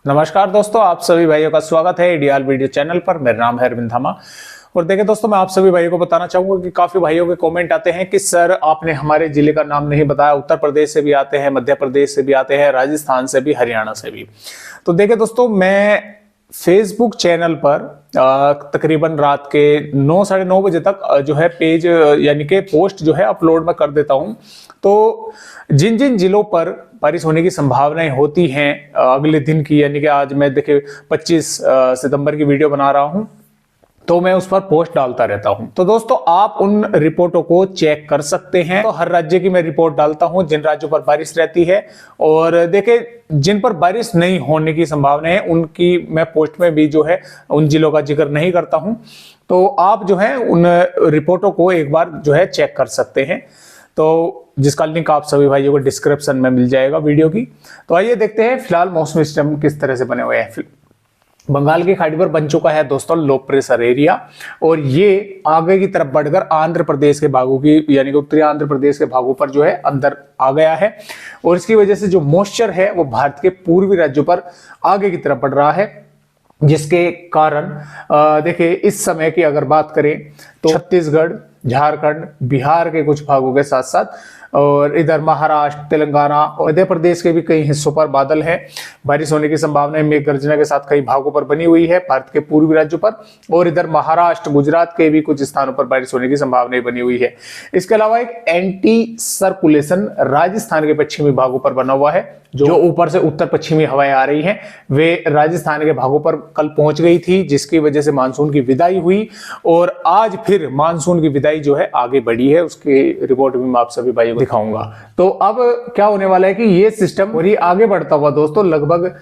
नमस्कार दोस्तों, आप सभी भाइयों का स्वागत है आइडियल वीडियो चैनल पर। मेरा नाम है अरविंद धामा। और देखिए दोस्तों, मैं आप सभी भाइयों को बताना चाहूंगा कि काफी भाइयों के कमेंट आते हैं कि सर आपने हमारे जिले का नाम नहीं बताया। उत्तर प्रदेश से भी आते हैं, मध्य प्रदेश से भी आते हैं, राजस्थान से भी, हरियाणा से भी। तो देखिए दोस्तों, मैं फेसबुक चैनल पर तकरीबन रात के 9 साढ़े 9 बजे तक जो है पेज यानी कि पोस्ट जो है अपलोड में कर देता हूं। तो जिन जिन जिलों पर बारिश होने की संभावनाएं होती हैं अगले दिन की, यानी कि आज मैं देखिए 25 सितंबर की वीडियो बना रहा हूं, तो मैं उस पर पोस्ट डालता रहता हूं। तो दोस्तों, आप उन रिपोर्टों को चेक कर सकते हैं। तो हर राज्य की मैं रिपोर्ट डालता हूं, जिन राज्यों पर बारिश रहती है। और देखिए, जिन पर बारिश नहीं होने की संभावना है उनकी मैं पोस्ट में भी जो है उन जिलों का जिक्र नहीं करता हूं। तो आप जो है उन रिपोर्टों को एक बार जो है चेक कर सकते हैं, तो जिसका लिंक आप सभी भाइयों को डिस्क्रिप्शन में मिल जाएगा वीडियो की। तो आइए देखते हैं फिलहाल मौसमी सिस्टम किस तरह से बने हुए हैं। बंगाल की खाड़ी पर बन चुका है दोस्तों लो प्रेशर एरिया, और ये आगे की तरफ बढ़कर आंध्र प्रदेश के भागों की, यानी कि उत्तरी आंध्र प्रदेश के भागों पर जो है अंदर आ गया है। और इसकी वजह से जो मॉइस्चर है वो भारत के पूर्वी राज्यों पर आगे की तरफ बढ़ रहा है, जिसके कारण देखिए इस समय की अगर बात करें तो छत्तीसगढ़, झारखंड, बिहार के कुछ भागों के साथ साथ और इधर महाराष्ट्र, तेलंगाना और मध्य प्रदेश के भी कई हिस्सों पर बादल है। बारिश होने की संभावना मेघ गर्जना के साथ कई भागों पर बनी हुई है भारत के पूर्वी राज्यों पर। और इधर महाराष्ट्र, गुजरात के भी कुछ स्थानों पर बारिश होने की संभावना बनी हुई है। इसके अलावा एक एंटी सर्कुलेशन राजस्थान के पश्चिमी भागों पर बना हुआ है। जो ऊपर से उत्तर पश्चिमी हवाएं आ रही हैं वे राजस्थान के भागों पर कल पहुंच गई थी, जिसकी वजह से मानसून की विदाई हुई। और आज फिर मानसून की विदाई जो है आगे बढ़ी है, उसकी रिपोर्ट भी मैं आप सभी भाइयों को दिखाऊंगा। तो अब क्या होने वाला है कि ये सिस्टम और ये आगे बढ़ता हुआ दोस्तों लगभग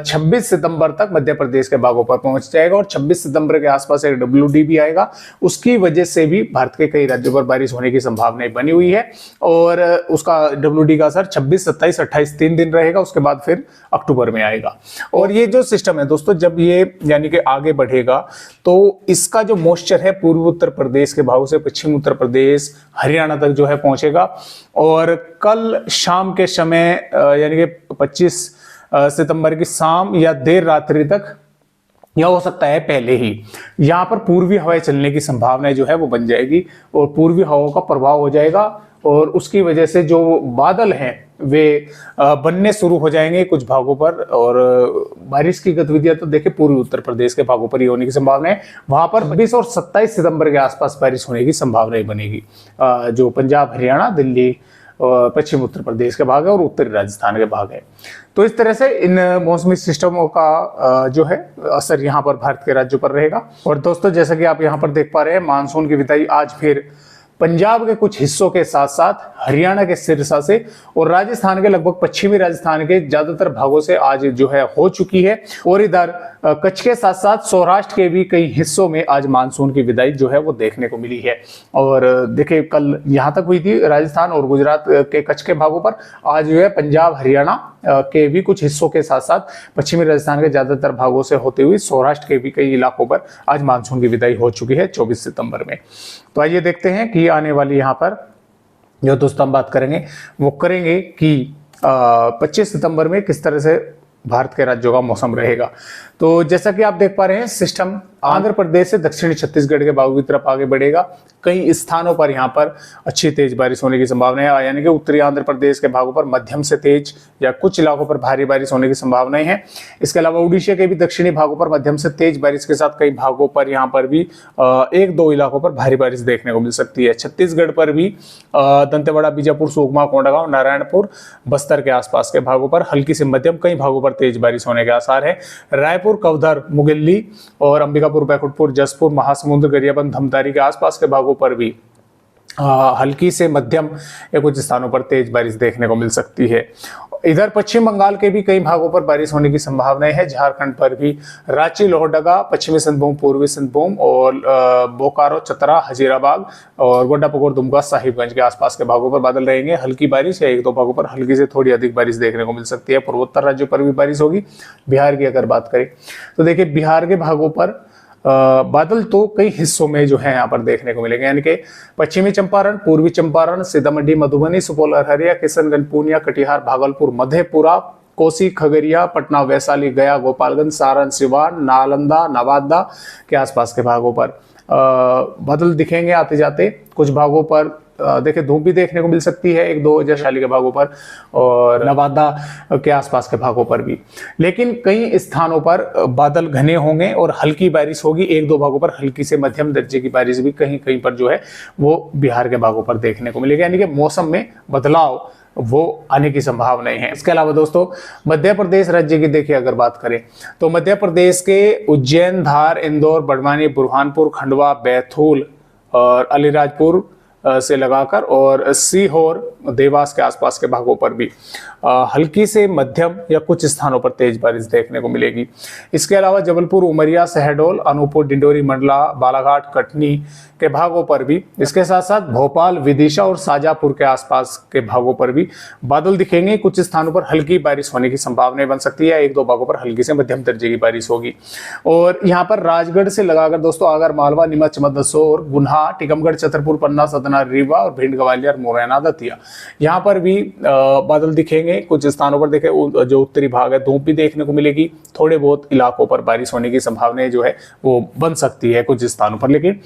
26 सितंबर तक मध्य प्रदेश के भागों पर पहुंच जाएगा। और 26 सितंबर के आसपास एक WD भी आएगा, उसकी वजह से भी भारत के कई राज्यों पर बारिश होने की संभावना बनी हुई है। और उसका WD का असर 26, 27, 28 3 दिन रहेगा, उसके बाद फिर अक्टूबर में आएगा। और ये जो सिस्टम है दोस्तों, जब ये यानी कि आगे बढ़ेगा तो इसका जो मॉइस्चर है पूर्वी उत्तर प्रदेश के भागों से पश्चिमी उत्तर प्रदेश, हरियाणा तक जो है पहुंचेगा। और कल शाम के समय यानी कि 25 सितंबर की शाम या देर रात्रि तक, या हो सकता है पहले ही, यहां पर पूर्वी हवाएं चलने की संभावना जो है वो बन जाएगी और पूर्वी हवाओं का प्रभाव हो जाएगा। और उसकी वजह से जो बादल हैं वे बनने शुरू हो जाएंगे कुछ भागों पर। और बारिश की गतिविधियां तो देखिए पूर्वी उत्तर प्रदेश के भागों पर ही होने की संभावना है। वहां पर 26 और 27 सितंबर के आसपास बारिश होने की संभावना बनेगी। जो पंजाब, हरियाणा, दिल्ली, पश्चिम उत्तर प्रदेश के भाग है और उत्तरी राजस्थान के भाग है। तो इस तरह से इन मौसमी सिस्टमों का जो है असर यहाँ पर भारत के राज्यों पर रहेगा। और दोस्तों, जैसा कि आप यहाँ पर देख पा रहे हैं, मानसून की विदाई आज फिर पंजाब के कुछ हिस्सों के साथ साथ हरियाणा के सिरसा से और राजस्थान के लगभग पश्चिमी राजस्थान के ज्यादातर भागों से आज जो है हो चुकी है। और इधर कच्छ के साथ साथ सौराष्ट्र के भी कई हिस्सों में आज मानसून की विदाई जो है वो देखने को मिली है। और देखिए कल यहां तक हुई थी राजस्थान और गुजरात के कच्छ के भागों पर, आज जो है पंजाब, हरियाणा के भी कुछ हिस्सों के साथ साथ पश्चिमी राजस्थान के ज्यादातर भागों से होते हुए सौराष्ट्र के भी कई इलाकों पर आज मानसून की विदाई हो चुकी है 24 सितंबर में। तो आइए देखते हैं कि आने वाली यहाँ पर जो दोस्तों हम बात करेंगे वो करेंगे कि 25 सितंबर में किस तरह से भारत के राज्यों का मौसम रहेगा। तो जैसा कि आप देख पा रहे हैं, सिस्टम आंध्र प्रदेश से दक्षिणी छत्तीसगढ़ के भागों की तरफ आगे बढ़ेगा। कई स्थानों पर यहाँ पर अच्छी तेज बारिश होने की संभावना है, यानी कि उत्तरी आंध्र प्रदेश के भागों पर मध्यम से तेज या कुछ इलाकों पर भारी बारिश होने की संभावनाएं हैं। इसके अलावा उड़ीसा के भी दक्षिणी भागों पर मध्यम से तेज बारिश के साथ कई भागों पर यहाँ पर भी 1-2 इलाकों पर भारी बारिश देखने को मिल सकती है। छत्तीसगढ़ पर भी दंतेवाड़ा, बीजापुर, सुकमा, कोंडागांव, नारायणपुर, बस्तर के आसपास के भागों पर हल्की से मध्यम, कई भागों पर तेज बारिश होने के आसार है। रायपुर, कवधर, मुगेली और अंबिकापुर, बैकुंठपुर, जसपुर, महासमुंद, गरियाबंद, धमतारी के आसपास के भागों पर भी हल्की से मध्यम या कुछ स्थानों पर तेज बारिश देखने को मिल सकती है। इधर पश्चिम बंगाल के भी कई भागों पर बारिश होने की संभावनाएं है। झारखंड पर भी रांची, लोहरदगा, पश्चिमी सिंहभूम, पूर्वी सिंहभूम और बोकारो, चतरा, हजीराबाग और गोड्डापकोर, दुमका, साहिबगंज के आसपास के भागों पर बादल रहेंगे। हल्की बारिश या 1-2 भागों पर हल्की से थोड़ी अधिक बारिश देखने को मिल सकती है। पूर्वोत्तर राज्यों पर भी बारिश होगी। बिहार की अगर बात करें तो देखिए बिहार के भागों पर बादल तो कई हिस्सों में जो है यहाँ पर देखने को मिलेंगे, यानी कि पश्चिमी चंपारण, पूर्वी चंपारण, सीतामढ़ी, मधुबनी, सुपौल, अररिया, किशनगंज, पूर्णिया, कटिहार, भागलपुर, मधेपुरा, कोसी, खगड़िया, पटना, वैशाली, गया, गोपालगंज, सारण, सिवान, नालंदा, नवादा के आसपास के भागों पर बादल दिखेंगे आते जाते। कुछ भागों पर देखिए धूप भी देखने को मिल सकती है 1-2 वैशाली के भागों पर और नवादा के आसपास के भागों पर भी। लेकिन कई स्थानों पर बादल घने होंगे और हल्की बारिश होगी। 1-2 भागों पर हल्की से मध्यम दर्जे की बारिश भी कहीं कहीं पर जो है वो बिहार के भागों पर देखने को मिलेगी, यानी कि मौसम में बदलाव वो आने की संभावनाएं हैं। इसके अलावा दोस्तों मध्य प्रदेश राज्य की देखिए अगर बात करें तो मध्य प्रदेश के उज्जैन, धार, इंदौर, बड़वानी, बुरहानपुर, खंडवा, बैतूल और अलीराजपुर से लगाकर और सीहोर, देवास के आसपास के भागों पर भी हल्की से मध्यम या कुछ स्थानों पर तेज बारिश देखने को मिलेगी। इसके अलावा जबलपुर, उमरिया, शहडोल, अनूपपुर, डिंडोरी, मंडला, बालाघाट, कटनी के भागों पर भी, इसके साथ साथ भोपाल, विदिशा और शाजापुर के आसपास के भागों पर भी बादल दिखेंगे। कुछ स्थानों पर हल्की बारिश होने की संभावना बन सकती है। 1-2 भागों पर हल्की से मध्यम दर्जे की बारिश होगी। और यहाँ पर राजगढ़ से लगाकर दोस्तों आगर मालवा, नीमच, मंदसौर, गुन्हा, टीकमगढ़, छतरपुर, पन्ना, सतना, रीवा और भिंड, ग्वालियर, मुरैना, दतिया, यहाँ पर भी बादल दिखेंगे। कुछ स्थानों पर देखे जो उत्तरी भाग है धूप भी देखने को मिलेगी। थोड़े बहुत इलाकों पर बारिश होने की संभावना जो है वो बन सकती है कुछ स्थानों पर, लेकिन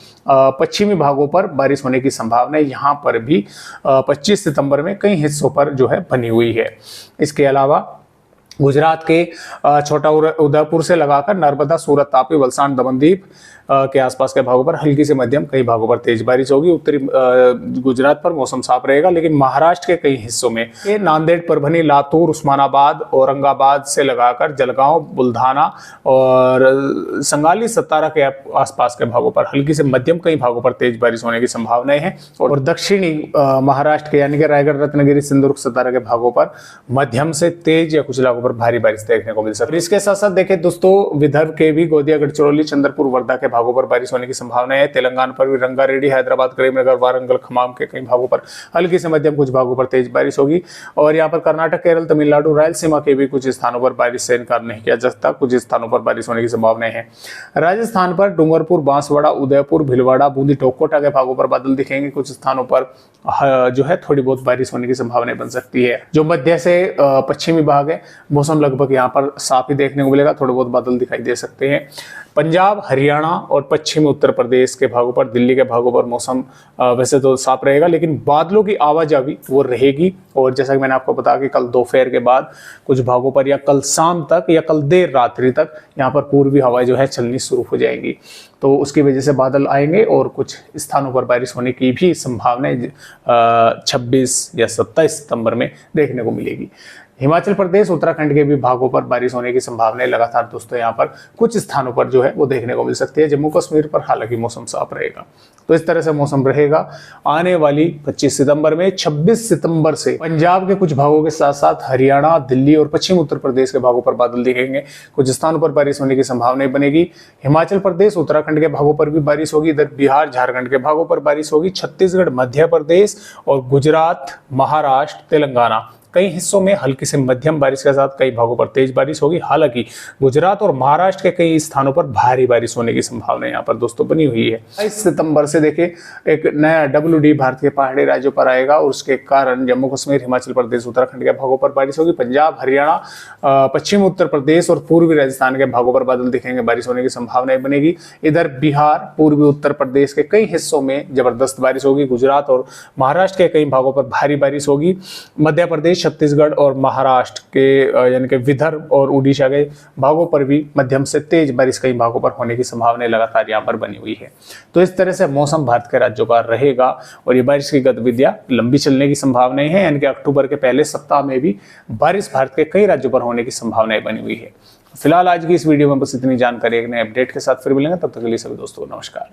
पश्चिमी भागों पर बारिश होने की संभावना यहाँ पर भी 25 सितंबर में कई हिस्सों पर जो है बनी हुई है। इसके अलावा गुजरात के छोटा उदयपुर से लगाकर नर्मदा, सूरत, तापी, वलसाड, दमनदीप के आसपास के भागों पर हल्की से मध्यम, कई भागों पर तेज बारिश होगी। उत्तरी गुजरात पर मौसम साफ रहेगा, लेकिन महाराष्ट्र के कई हिस्सों में नांदेड़, परभनी, लातूर, उस्मानाबाद, औरंगाबाद से लगाकर जलगांव, बुल्धाना और संगाली, सतारा के आसपास के भागों पर हल्की से मध्यम, कई भागों पर तेज बारिश होने की संभावनाएं हैं। और दक्षिणी महाराष्ट्र के यानी कि रायगढ़, रत्नागिरी, सिंधुदुर्ग, सतारा के भागों पर मध्यम से तेज या कुछ इलाकों पर भारी बारिश देखने को मिल सकती है। इसके साथ साथ देखें दोस्तों विदर्भ के भी गोंदिया, गढ़चिरौली, चंद्रपुर, वर्धा के भागों पर बारिश होने की संभावना है। तेलंगाना पर भी रंगारेड्डी, हैदराबाद, करीमनगर, वारंगल, खम्माम के कई भागों पर हल्की से मध्यम, कुछ भागों पर तेज बारिश होगी। और यहाँ पर कर्नाटक, केरल, तमिलनाडु, रायलसीमा के भी कुछ स्थानों पर बारिश से इनकार नहीं किया जा सकता। कुछ स्थानों पर बारिश होने की संभावनाएं हैं। राजस्थान पर डूंगरपुर, बांसवाड़ा, उदयपुर, भीलवाड़ा, बूंदी, टोकोटा के भागों पर बादल दिखेंगे। कुछ स्थानों पर जो है थोड़ी बहुत बारिश होने की संभावनाएं बन सकती है। जो मध्य से पश्चिमी भाग है मौसम लगभग यहाँ पर साफ ही देखने को मिलेगा, थोड़े बहुत बादल दिखाई दे सकते हैं। पंजाब, हरियाणा और पश्चिमी उत्तर प्रदेश के भागों पर, दिल्ली के भागों पर मौसम वैसे तो साफ रहेगा, लेकिन बादलों की आवाजाही वो रहेगी। और जैसा कि मैंने आपको बताया कि कल दोपहर के बाद कुछ भागों पर या कल शाम तक या कल देर रात्रि तक यहाँ पर पूर्वी हवाएं जो है चलनी शुरू हो जाएंगी, तो उसकी वजह से बादल आएंगे और कुछ स्थानों पर बारिश होने की भी संभावना 26 या 27 सितंबर में देखने को मिलेगी। हिमाचल प्रदेश, उत्तराखंड के भी भागों पर बारिश होने की संभावनाएं लगातार दोस्तों यहाँ पर कुछ स्थानों पर जो है वो देखने को मिल सकती है। जम्मू कश्मीर पर हालांकि मौसम साफ रहेगा। तो इस तरह से मौसम रहेगा आने वाली 25 सितंबर में। 26 सितंबर से पंजाब के कुछ भागों के साथ साथ हरियाणा, दिल्ली और पश्चिम उत्तर प्रदेश के भागों पर बादल दिखेंगे। कुछ स्थानों पर बारिश होने की संभावनाएं बनेगी। हिमाचल प्रदेश, उत्तराखंड के भागों पर भी बारिश होगी। इधर बिहार, झारखंड के भागों पर बारिश होगी। छत्तीसगढ़, मध्य प्रदेश और गुजरात, महाराष्ट्र, तेलंगाना कई हिस्सों में हल्की से मध्यम बारिश के साथ कई भागों पर तेज बारिश होगी। हालांकि गुजरात और महाराष्ट्र के कई स्थानों पर भारी बारिश होने की संभावना यहाँ पर दोस्तों बनी हुई है। 22 सितंबर से देखिए एक नया WD भारत के पहाड़ी राज्यों पर आएगा और उसके कारण जम्मू कश्मीर, हिमाचल प्रदेश, उत्तराखंड के भागों पर बारिश होगी। पंजाब, हरियाणा, पश्चिम उत्तर प्रदेश और पूर्वी राजस्थान के भागों पर बादल दिखेंगे, बारिश होने की संभावनाएं बनेगी। इधर बिहार, पूर्वी उत्तर प्रदेश के कई हिस्सों में जबरदस्त बारिश होगी। गुजरात और महाराष्ट्र के कई भागों पर भारी बारिश होगी। मध्य प्रदेश, छत्तीसगढ़ और महाराष्ट्र के यानी कि विदर्भ और उड़ीसा के भागों पर भी मध्यम से तेज बारिश कई भागों पर होने की संभावना लगातार यहाँ पर बनी हुई है। तो इस तरह से मौसम भारत के राज्यों का रहेगा और ये बारिश की गतिविधियां लंबी चलने की संभावनाएं हैं, यानी कि अक्टूबर के पहले सप्ताह में भी बारिश भारत के कई राज्यों पर होने की संभावनाएं बनी हुई है। फिलहाल आज की इस वीडियो में बस इतनी जानकारी। एक नए अपडेट के साथ फिर मिलेंगे, तब तक के लिए सभी दोस्तों को नमस्कार।